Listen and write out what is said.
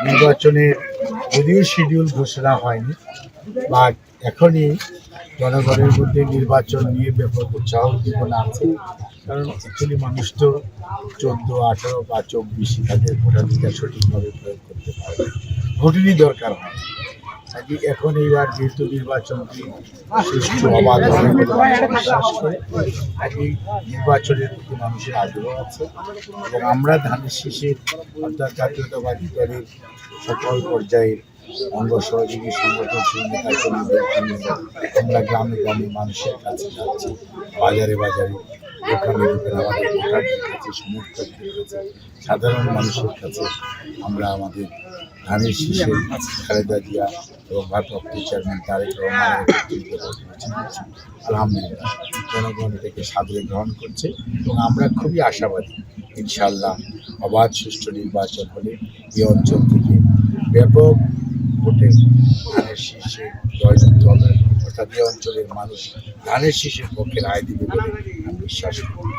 নির্বাচনের যদিও শিডিউল ঘোষণা হয়নি, বাট এখনই জনগণের মধ্যে নির্বাচন নিয়ে ব্যাপক উৎসাহ উদ্দীপনা আছে। কারণ অ্যাকচুয়ালি মানুষ তো 14, 18 বা 24 তাদের ভোটাধিকার সঠিকভাবে প্রয়োগ করতে পারবে, ভোটেরই দরকার হয়। আজকে এখন এইবার যেহেতু নির্বাচনটি সুষ্ঠু অবাধ হবে বলে বিশ্বাস করে, আজকে নির্বাচনের প্রতি মানুষের আগ্রহ আছে এবং আমরা ধানের শীষের অর্থাৎ জাতীয়তাবাদী দলের সকল পর্যায়ের অঙ্গ সহযোগী সংগঠন নেতাকর্মীদেরকে নিয়ে আমরা গ্রামে গ্রামে মানুষের কাছে যাচ্ছি, বাজারে বাজারে, দোকানে দোকানে আমাদের ভোটারদের কাছে, সমর্থকদের কাছে, সাধারণ মানুষের কাছে আমরা আমাদের ধানের শীষে খালেদা জিয়া এবং ভারপ্রাপ্ত চেয়ারম্যান তারেক রহমানের আলহামদুলিল্লাহ জনগণ এটাকে সাদরে গ্রহণ করছে এবং আমরা খুবই আশাবাদী ইনশাআল্লাহ অবাধ সুষ্ঠু নির্বাচন হলে এই অঞ্চল থেকে ব্যাপক ভোটে ধানের শীষে জয়যুক্ত হবে, অর্থাৎ এই অঞ্চলের মানুষ ধানের শীষের পক্ষে রায় দিবে বলে আমি বিশ্বাস করি।